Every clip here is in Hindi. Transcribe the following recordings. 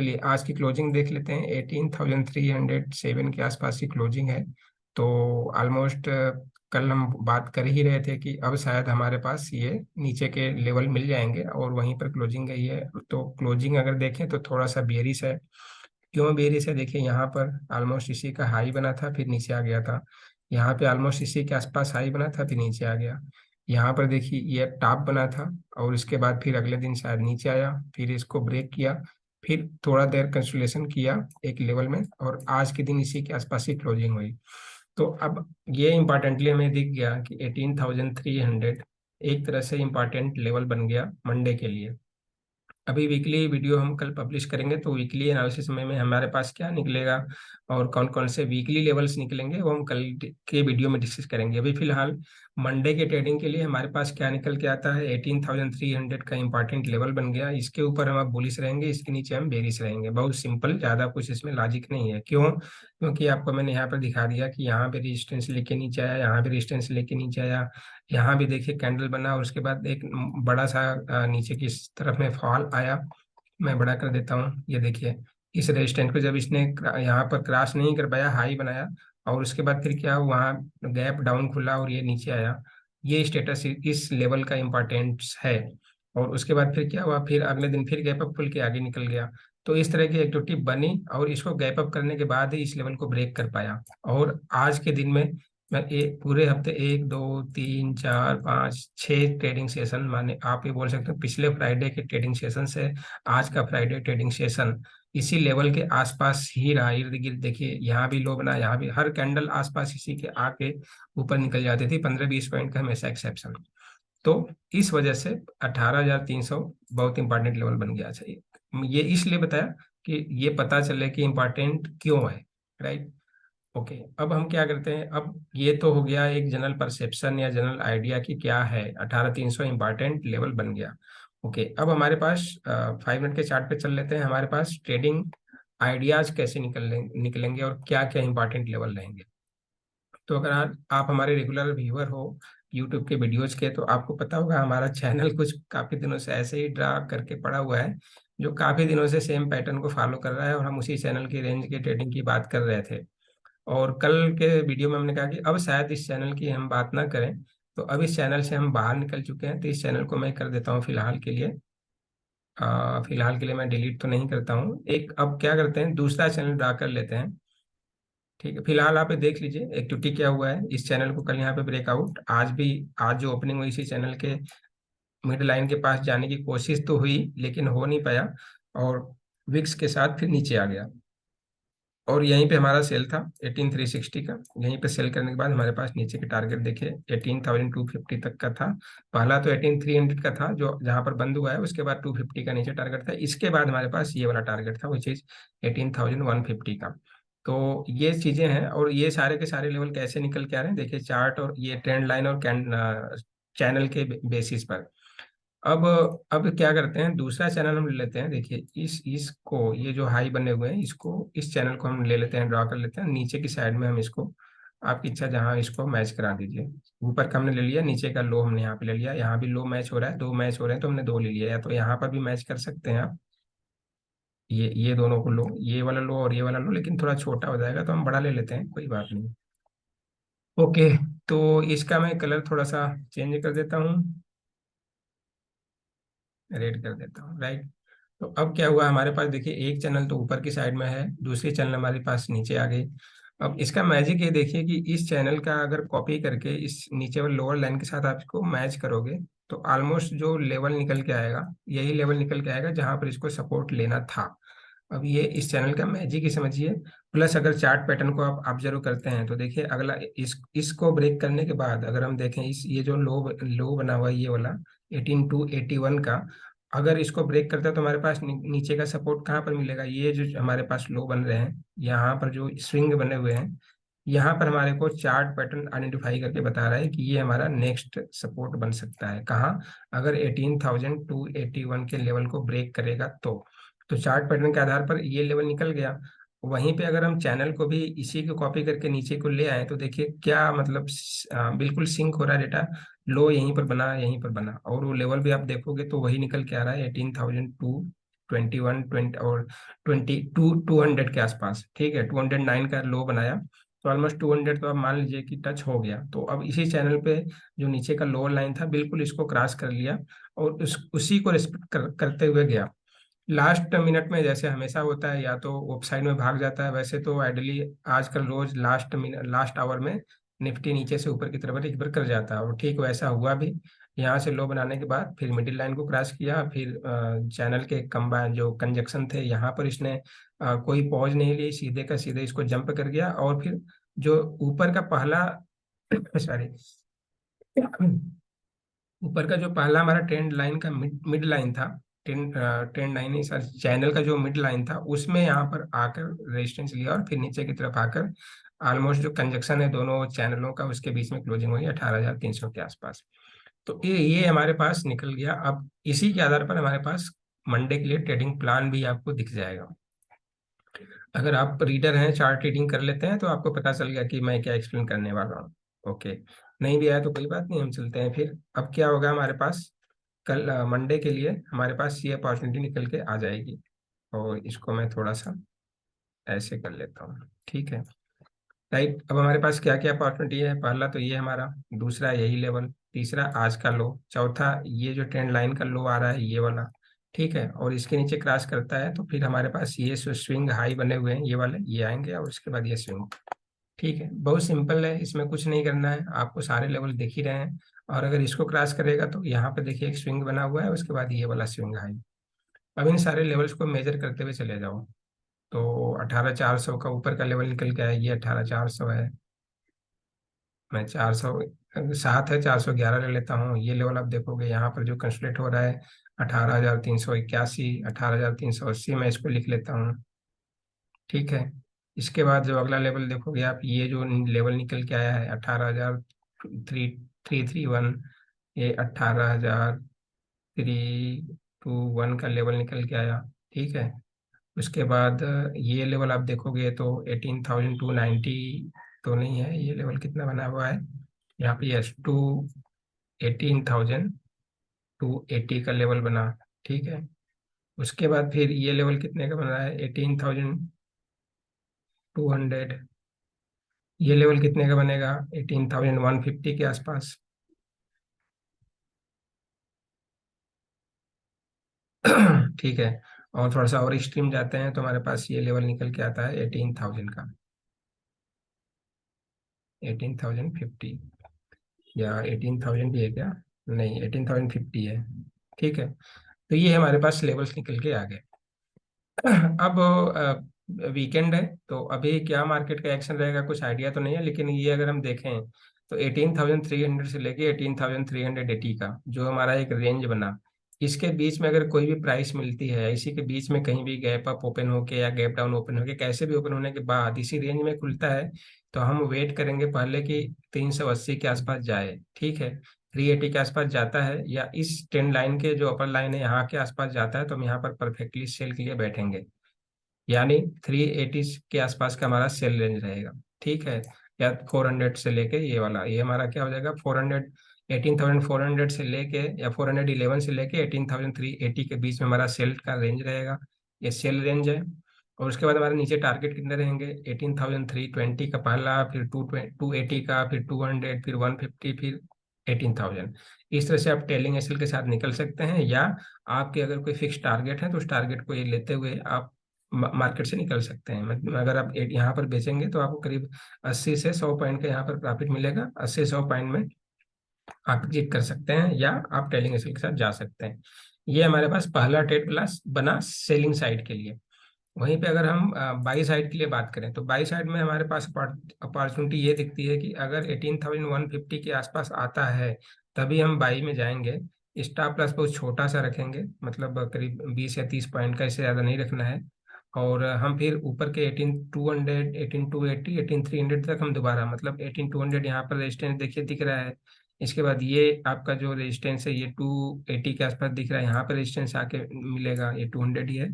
चलिए आज की क्लोजिंग देख लेते हैं। 18,307 के आसपास की क्लोजिंग है। तो ऑलमोस्ट कल हम बात कर ही रहे थे कि अब शायद हमारे पास ये नीचे के लेवल मिल जाएंगे और वहीं पर क्लोजिंग गई है। तो क्लोजिंग अगर देखें तो थोड़ा सा बेयरिश है। क्यों बेयरिश है? देखिए यहाँ पर ऑलमोस्ट इसी का हाई बना था, फिर नीचे आ गया था। यहाँ पे ऑलमोस्ट इसी के आसपास हाई बना था, फिर नीचे आ गया। यहाँ पर देखिए ये टॉप बना था और इसके बाद फिर अगले दिन शायद नीचे आया, फिर इसको ब्रेक किया, फिर थोड़ा देर कंसोलिडेशन किया एक लेवल में, और आज के दिन इसी के आसपास ही क्लोजिंग हुई। तो अब ये इंपॉर्टेंटली हमें दिख गया कि 18,300 एक तरह से इंपॉर्टेंट लेवल बन गया मंडे के लिए। अभी वीकली वीडियो हम कल पब्लिश करेंगे, तो वीकली एनालिसिस में हमारे पास क्या निकलेगा और कौन कौन से वीकली लेवल्स निकलेंगे वो हम कल के वीडियो में डिस्कस करेंगे। अभी फिलहाल मंडे के ट्रेडिंग के लिए हमारे पास क्या निकल के आता है, 18,300 का इंपॉर्टेंट लेवल बन गया। इसके ऊपर हम अब बुलिश रहेंगे, इसके नीचे हम बेरिश रहेंगे। बहुत सिंपल, ज़्यादा कुछ इसमें लॉजिक नहीं है। क्यों? क्योंकि आपको मैंने यहाँ पर दिखा दिया कि यहाँ पे रेजिस्टेंस लेके नीचे आया, यहाँ पे रेजिस्टेंस लेके नीचे आया, यहाँ भी देखिए कैंडल बना और उसके बाद एक बड़ा सा नीचे की तरफ में फॉल आया। मैं बड़ा कर देता हूँ, ये देखिए इस रेजिस्टेंट को जब इसने यहाँ पर क्रॉस नहीं कर पाया, हाई बनाया, और उसके बाद फिर क्या हुआ, वहाँ गैप डाउन खुला और ये नीचे आया। ये स्टेटस इस लेवल का इम्पोर्टेंस है। और उसके बाद फिर क्या हुआ, फिर अगले दिन फिर गैप अप खुल के आगे निकल गया। तो इस तरह की एक्टिविटी बनी और इसको गैप अप करने के बाद ही इस लेवल को ब्रेक कर पाया। और आज के दिन में मैं पूरे हफ्ते 1 2 3 4 5 6 ट्रेडिंग सेशन, माने आप ये बोल सकते हो पिछले फ्राइडे के ट्रेडिंग सेशन से आज का फ्राइडे ट्रेडिंग सेशन इसी लेवल के आसपास ही रहा। इर्द गिर्द देखिए यहाँ भी लो बना, यहाँ भी हर कैंडल आसपास इसी के आके ऊपर निकल जाती थी। 15-20 पॉइंट का हमेशा एक्सेप्शन। तो इस वजह से 18,300 बहुत इंपॉर्टेंट लेवल बन गया। चाहिए ये इसलिए बताया कि ये पता चले कि इंपॉर्टेंट क्यों है। राइट। ओके, अब हम क्या करते हैं, अब ये तो हो गया एक जनरल परसेप्शन या जनरल आइडिया कि क्या है 18,300 इंपॉर्टेंट लेवल बन गया। ओके, अब हमारे पास 5 मिनट के चार्ट पे चल लेते हैं। हमारे पास ट्रेडिंग आइडियाज कैसे निकलेंगे और क्या क्या इंपॉर्टेंट लेवल रहेंगे। तो अगर आप हमारे रेगुलर व्यूअर हो यूट्यूब के वीडियोज के, तो आपको पता होगा हमारा चैनल कुछ काफी दिनों से ऐसे ही ड्रा करके पड़ा हुआ है, जो काफी दिनों से सेम पैटर्न को फॉलो कर रहा है, और हम उसी चैनल की रेंज के ट्रेडिंग की बात कर रहे थे। और कल के वीडियो में हमने कहा कि अब शायद इस चैनल की हम बात ना करें। तो अब इस चैनल से हम बाहर निकल चुके हैं, तो इस चैनल को मैं कर देता हूँ फिलहाल के लिए। फिलहाल के लिए मैं डिलीट तो नहीं करता हूँ। एक अब क्या करते हैं, दूसरा चैनल ड्रा कर लेते हैं। ठीक है, फिलहाल आप ये देख लीजिए एक्टिविटी क्या हुआ है इस चैनल को। कल यहाँ पे ब्रेकआउट, आज भी, आज जो ओपनिंग हुई इसी चैनल के मिड लाइन के पास जाने की कोशिश तो हुई लेकिन हो नहीं पाया, और विक्स के साथ फिर नीचे आ गया। और यहीं पे हमारा सेल था 18,360 का। यहीं पे सेल करने के बाद हमारे पास नीचे के टारगेट देखिए 18,250 तक का था। पहला तो 18,300 का था जो जहां पर बंद हुआ है, उसके बाद 250 का नीचे टारगेट था। इसके बाद हमारे पास ये वाला टारगेट था वो चीज 18,150 का। तो ये चीजें हैं, और ये सारे के सारे लेवल कैसे निकल के आ रहे हैं देखिए, चार्ट और ये ट्रेंड लाइन और चैनल के बेसिस पर। अब अब क्या करते हैं, दूसरा चैनल हम ले लेते हैं। देखिए इसको, ये जो हाई बने हुए हैं, इसको, इस चैनल को हम ले लेते हैं, ड्रॉ कर लेते हैं। नीचे की साइड में हम इसको, आपकी इच्छा जहां इसको मैच करा दीजिए। ऊपर का हमने ले लिया, नीचे का लो हमने यहाँ पे ले लिया। यहाँ भी लो मैच हो रहा है, दो मैच हो रहे हैं तो हमने दो ले लिया। या तो यहाँ पर भी मैच कर सकते हैं आप, ये दोनों को लो, ये वाला लो और ये वाला लो, लेकिन थोड़ा छोटा हो जाएगा तो हम बड़ा ले लेते हैं, कोई बात नहीं। ओके, तो इसका मैं कलर थोड़ा सा चेंज कर देता हूँ, रेड कर देता हूँ। राइट। तो अब क्या हुआ, हमारे पास देखिए एक चैनल तो ऊपर की साइड में है, दूसरी चैनल हमारे पास नीचे आ गई। अब इसका मैजिक ये देखिए कि इस चैनल का अगर कॉपी करके इस नीचे वाले लोअर लाइन के साथ आप इसको मैच करोगे, तो ऑलमोस्ट जो लेवल निकल के आएगा यही लेवल निकल के आएगा जहां पर इसको सपोर्ट लेना था। अब ये इस चैनल का मैजिक ही समझिए। प्लस अगर चार्ट पैटर्न को आप ऑब्जर्व करते हैं तो देखिए अगला इसको ब्रेक करने के बाद अगर हम देखें, इस ये जो लो लो बना हुआ है ये वाला 18,281 का, अगर इसको ब्रेक करता है तो हमारे पास नीचे का सपोर्ट कहाँ पर मिलेगा, ये जो हमारे पास लो बन रहे हैं यहाँ पर जो स्विंग बने हुए हैं, यहाँ पर हमारे को चार्ट पैटर्न आइडेंटिफाई करके बता रहा है कि ये हमारा नेक्स्ट सपोर्ट बन सकता है। कहाँ? अगर 18,281 के लेवल को ब्रेक करेगा तो चार्ट पैटर्न के आधार पर ये लेवल निकल गया। वहीं पे अगर हम चैनल को भी इसी को कॉपी करके नीचे को ले आए तो देखिए क्या मतलब, बिल्कुल सिंक हो रहा है डेटा। लो यहीं पर बना, यहीं पर बना, और वो लेवल भी आप देखोगे तो वही निकल के आ रहा है 18,281। 21 20 और 22 200 के आसपास, ठीक है। 209 का लो बनाया, तो ऑलमोस्ट 200 तो आप मान लीजिए कि टच हो गया। तो अब इसी चैनल पे जो नीचे का लोअर लाइन था बिल्कुल इसको क्रॉस कर लिया, और उसी को रिस्पेक्ट करते हुए गया। लास्ट मिनट में जैसे हमेशा होता है, या तो ऑफसाइड में भाग जाता है, वैसे तो आइडली आजकल रोज लास्ट मिनट लास्ट आवर में निफ्टी नीचे से ऊपर की तरफ रिकवर कर जाता है, और ठीक वैसा हुआ भी। यहाँ से लो बनाने के बाद फिर मिडिल लाइन को क्रॉस किया, फिर चैनल के कंबाइन जो कंजक्शन थे यहाँ पर इसने कोई पॉज नहीं ली, सीधे का सीधे इसको जंप कर गया। और फिर जो ऊपर का पहला सॉरी ऊपर का जो पहला हमारा ट्रेंड लाइन का मिड मिड लाइन था, ट्रेंड लाइन नहीं सर, चैनल का जो मिड लाइन था, उसमें यहाँ पर आकर रेजिस्टेंस लिया, और फिर नीचे की तरफ आकर ऑलमोस्ट जो कंजक्शन है दोनों चैनलों का, उसके बीच में क्लोजिंग हुई 18,300 के आसपास। तो ये हमारे पास निकल गया। अब इसी के आधार पर हमारे पास मंडे के लिए ट्रेडिंग प्लान भी आपको दिख जाएगा। अगर आप रीडर हैं, चार्ट रीडिंग कर लेते हैं, तो आपको पता चल गया कि मैं क्या एक्सप्लेन करने वाला हूँ। ओके, नहीं भी आया तो कोई बात नहीं, हम चलते हैं फिर। अब क्या होगा हमारे पास, कल मंडे के लिए हमारे पास ये अपॉर्चुनिटी निकल के आ जाएगी, और इसको मैं थोड़ा सा ऐसे कर लेता हूँ, ठीक है। राइट, अब हमारे पास क्या क्या अपॉर्चुनिटी है, पहला तो ये हमारा, दूसरा यही लेवल, तीसरा आज का लो, चौथा ये जो ट्रेंड लाइन का लो आ रहा है ये वाला, ठीक है। और इसके नीचे क्रॉस करता है तो फिर हमारे पास ये स्विंग हाई बने हुए हैं, ये वाले ये आएंगे, और उसके बाद ये स्विंग, ठीक है। बहुत सिंपल है, इसमें कुछ नहीं करना है, आपको सारे लेवल दिख ही रहे हैं। और अगर इसको क्रॉस करेगा तो यहाँ पे देखिए एक स्विंग बना हुआ है, उसके बाद ये वाला स्विंग हाई। अब इन सारे लेवल्स को मेजर करते हुए चले जाओ। तो 18,400 का ऊपर का लेवल निकल के आया, ये 18,400 है। मैं 407 है, 411 ले लेता हूँ। ये लेवल आप देखोगे यहाँ पर जो कंसोलिडेट हो रहा है 18,381, 18,380, मैं इसको लिख लेता हूँ, ठीक है। इसके बाद जो अगला लेवल देखोगे आप, ये जो लेवल निकल के आया है 18,331, ये 18,321 का लेवल निकल के आया, ठीक है। उसके बाद ये लेवल आप देखोगे तो 18,290 तो नहीं है, ये लेवल कितना बना हुआ है यहाँ पे, यस 18,280 का लेवल बना, ठीक है। उसके बाद फिर ये लेवल कितने का बन रहा है, 18,200। ये लेवल कितने का बनेगा, 18,150 के आसपास। ठीक है। और थोड़ा सा और एक्सट्रीम जाते हैं तो हमारे पास ये लेवल निकल के आता है 18,000 का, 18,050, या 18,000 भी है क्या, नहीं 18,050 है, ठीक है। तो ये हमारे पास लेवल्स निकल के आ गए। अब वीकेंड है, तो अभी क्या मार्केट का एक्शन रहेगा कुछ आइडिया तो नहीं है, लेकिन ये अगर हम देखें तो 18,300 से लेके 18,380 का जो हमारा एक रेंज बना, इसके बीच में अगर कोई भी प्राइस मिलती है, इसी के बीच में कहीं भी गैप अप ओपन होके या गैप डाउन ओपन होके, कैसे भी ओपन होने के बाद इसी रेंज में खुलता है, तो हम वेट करेंगे पहले कि 380 के आसपास जाए, ठीक है। 380 के आसपास जाता है, या इस ट्रेंड लाइन के जो अपर लाइन है यहाँ के आसपास जाता है, तो हम यहाँ पर परफेक्टली सेल के लिए बैठेंगे, यानी 380 के आसपास का हमारा सेल रेंज रहेगा, ठीक है। या 400 से लेके ये वाला, ये हमारा क्या हो जाएगा, 400, 18,400 से लेके, या 411 से लेके 18,380 के बीच में हमारा सेल का रेंज रहेगा, ये सेल रेंज है। और उसके बाद हमारे नीचे टारगेट कितने रहेंगे, 18,320 का पहला, फिर 280 का, फिर 200, फिर 150, फिर 18,000। इस तरह से आप टेलिंग एसएल के साथ निकल सकते हैं, या आपके अगर कोई फिक्स टारगेट है तो उस टारगेट को ये लेते हुए आप मार्केट से निकल सकते हैं। मतलब अगर आप यहाँ पर बेचेंगे तो आपको करीब 80 से 100 पॉइंट का यहाँ पर प्रॉफिट मिलेगा, 80 100 पॉइंट में आप एग्जिट कर सकते हैं, या आप टेलिंग एसएल के साथ जा सकते हैं। ये हमारे पास पहला ट्रेड प्लस बना सेलिंग साइड के लिए। वहीं पे अगर हम बाई साइड के लिए बात करें, तो बाई साइड में हमारे पास अपॉर्चुनिटी ये दिखती है कि अगर 18,150 के आसपास आता है तभी हम बाई में जाएंगे। स्टॉप लॉस बहुत छोटा सा रखेंगे, मतलब करीब 20 या 30 पॉइंट का, इससे ज़्यादा नहीं रखना है। और हम फिर ऊपर के 18,200, 18,280, 18,300 तक हम दोबारा, मतलब 18,200 यहाँ पर रेजिस्टेंस देखिए दिख रहा है। इसके बाद ये आपका जो रेजिस्टेंस है ये 280 के आसपास दिख रहा है, यहाँ पर रेजिस्टेंस आके मिलेगा, ये 200 ही है।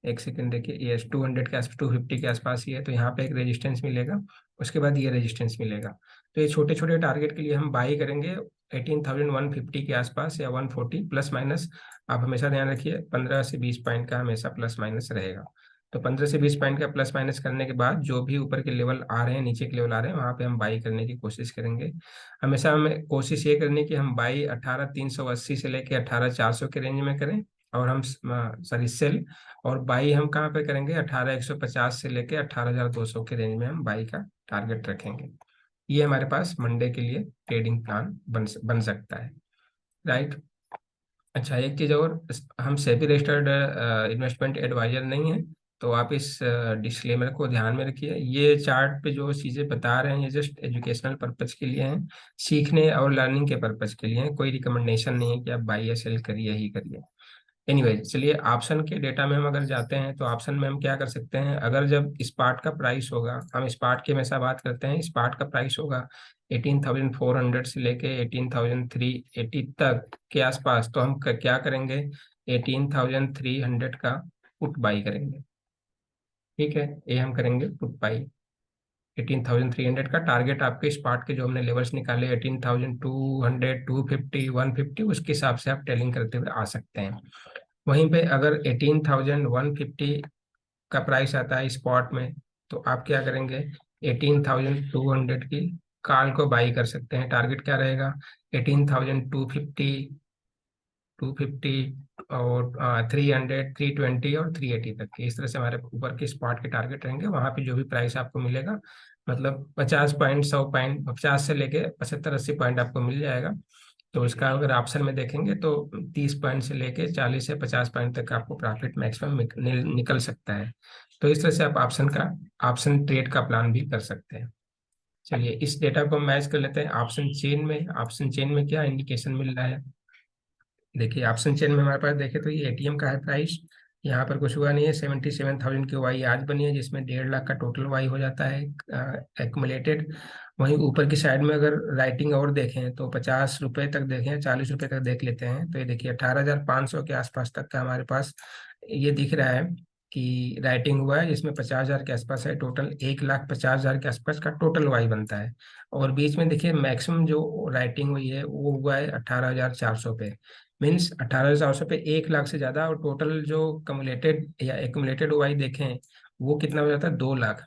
एक सेकंड देखिए, ये 200 के आसपास, 250 के आसपास ही है, तो यहाँ पे एक रेजिस्टेंस मिलेगा, उसके बाद ये रेजिस्टेंस मिलेगा। तो ये छोटे छोटे टारगेट के लिए हम बाई करेंगे, 18,150 के आसपास या 140 प्लस माइनस। आप हमेशा ध्यान रखिए 15 से 20 पॉइंट का हमेशा प्लस माइनस रहेगा। तो 15 से 20 पॉइंट का प्लस माइनस करने के बाद जो भी ऊपर के लेवल आ रहे हैं, नीचे के लेवल आ रहे हैं, वहां पे हम बाई करने की कोशिश करेंगे। हमेशा हमें कोशिश ये करनी कि हम बाई 18,380 से लेके 18,400 के रेंज में करें। और हम सॉरी सेल और बाई हम कहाँ पे करेंगे, 18,150 से लेके 18,200 के रेंज में हम बाई का टारगेट रखेंगे। ये हमारे पास मंडे के लिए ट्रेडिंग प्लान बन सकता है, राइट। अच्छा, एक चीज़ और, हम सेबी रजिस्टर्ड इन्वेस्टमेंट एडवाइजर नहीं है, तो आप इस डिस्क्लेमर को ध्यान में रखिए। ये चार्ट पे जो चीज़ें बता रहे हैं ये जस्ट एजुकेशनल पर्पज के लिए हैं, सीखने और लर्निंग के पर्पज के लिए हैं। कोई रिकमेंडेशन नहीं है कि आप बाई या सेल करिए ही करिए। एनीवे, चलिए ऑप्शन के डेटा में हम अगर जाते हैं तो ऑप्शन में हम क्या कर सकते हैं, अगर जब स्पॉट का प्राइस होगा, हम स्पॉट की हमेशा बात करते हैं, स्पॉट का प्राइस होगा 18,400 से लेके 18,380 तक के आसपास, तो हम क्या करेंगे, 18,300 का पुट बाई करेंगे। ठीक है, ये हम करेंगे पुट बाई 18,300 का। टारगेट आपके स्पॉट के जो हमने लेवल्स निकाले 18,200, 250, 150, उसके हिसाब से आप टेलिंग करते हुए आ सकते हैं। वहीं पे अगर 18,150 का प्राइस आता है स्पॉट में, तो आप क्या करेंगे, 18,200 की कॉल को बाई कर सकते हैं। टारगेट क्या रहेगा, 18,250, 250 और 300, 320 और 380 तक के। इस तरह से हमारे ऊपर के स्पॉट के टारगेट रहेंगे। वहां पे जो भी प्राइस आपको मिलेगा, मतलब 50 पॉइंट, 100 पॉइंट, 50 से लेके 75-80 पॉइंट आपको मिल जाएगा। तो इसका अगर ऑप्शन में देखेंगे तो 30 पॉइंट से लेके 40 से 50 पॉइंट तक आपको प्रॉफिट मैक्सिमम निकल सकता है। तो इस तरह से आप ऑप्शन ट्रेड का प्लान भी कर सकते हैं। चलिए इस डेटा को मैच कर लेते हैं ऑप्शन चेन में। ऑप्शन चेन में क्या इंडिकेशन मिल रहा है, देखिए ऑप्शन चेन में हमारे पास देखे तो ये एटीएम का है प्राइस, यहाँ पर कुछ हुआ नहीं है। 77,000 की वाई आज बनी है, जिसमें 1.5 लाख का टोटल वाई हो जाता है एक्युमुलेटेड। वहीं ऊपर की साइड में अगर राइटिंग और देखें तो 50 रुपए तक देखें, 40 रुपए तक देख लेते हैं, तो ये देखिए 18,500 के आसपास तक का हमारे पास ये दिख रहा है कि राइटिंग हुआ है, जिसमें 50,000 के आसपास है। टोटल 1,50,000 के आसपास का टोटल वाई बनता है। और बीच में देखिए मैक्सिमम जो राइटिंग हुई है वो हुआ है 18,400 पे। मीन्स 18,400 पे 1 लाख से ज्यादा, और टोटल जो कमुलेटेड या एक्युमुलेटेड ओआई देखें वो कितना हो जाता है, 2 लाख।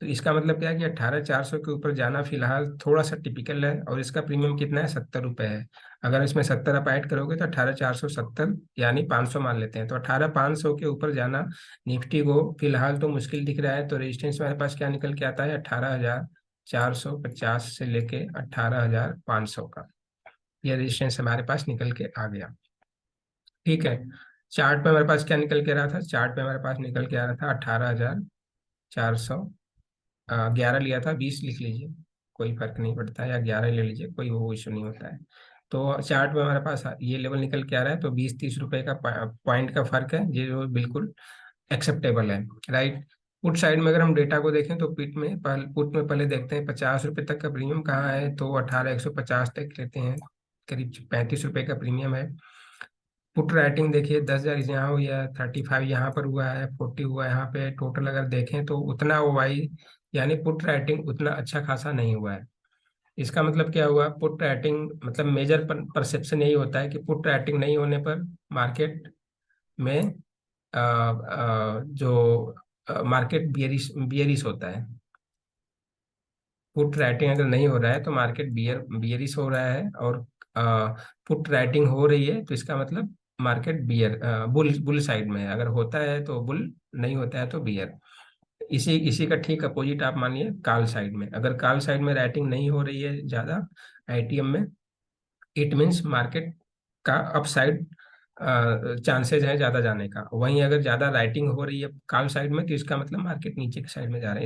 तो इसका मतलब क्या है कि 18,400 के ऊपर जाना फिलहाल थोड़ा सा टिपिकल है। और इसका प्रीमियम कितना है, 70 रुपये है। अगर इसमें 70 आप ऐड करोगे तो 18,470 यानी 500 मान लेते हैं, तो 18,500 के ऊपर जाना निफ्टी को फिलहाल तो मुश्किल दिख रहा है। तो रेजिस्टेंस हमारे पास क्या निकल के आता है, 18,450 से लेके 18,500 का ये रेजिस्टेंस हमारे पास निकल के आ गया। ठीक है, चार्ट पे हमारे पास क्या निकल के रहा था, चार्ट पे हमारे पास निकल के आ रहा था 18,400। 11 लिया था, 20 लिख लीजिए, कोई फर्क नहीं पड़ता है, या 11 ले लीजिए, कोई वो इशू नहीं होता है। तो चार्ट में हमारे पास ये लेवल निकल के आ रहा है, तो 20-30 रुपए का पॉइंट का फर्क है, ये जो बिल्कुल एक्सेप्टेबल है, राइट। पुट साइड में अगर हम डेटा को देखें तो पुट में पहले देखते हैं 50 रुपए तक का प्रीमियम कहाँ है, तो 18,150 तक लेते हैं, करीब 35 रुपए का प्रीमियम है। पुट राइटिंग देखिए 10,000 यहाँ हुई है, 35 यहाँ पर हुआ है, 40 हुआ है यहाँ पे। टोटल अगर देखें तो उतना वाई यानी पुट राइटिंग उतना अच्छा खासा नहीं हुआ है। इसका मतलब क्या हुआ, पुट राइटिंग मतलब मेजर परसेप्शन यही होता है कि पुट राइटिंग नहीं होने पर मार्केट में जो मार्केट बियरिश बियरिश होता है। पुट राइटिंग अगर नहीं हो रहा है तो मार्केट बियरिश हो रहा है, और पुट राइटिंग हो रही है तो इसका मतलब मार्केट बुल बुल साइड में है। अगर होता है तो बुल, नहीं होता है तो बियर। इसी इसी का ठीक अपोजिट आप मानिए कॉल साइड में। अगर कॉल साइड में राइटिंग नहीं हो रही है ज्यादा आईटीएम में, इट मीन्स मार्केट का अपसाइड चांसेस है ज्यादा जाने का। वहीं अगर ज्यादा राइटिंग हो रही है कॉल साइड में, तो इसका मतलब मार्केट नीचे की साइड में जा रहा है।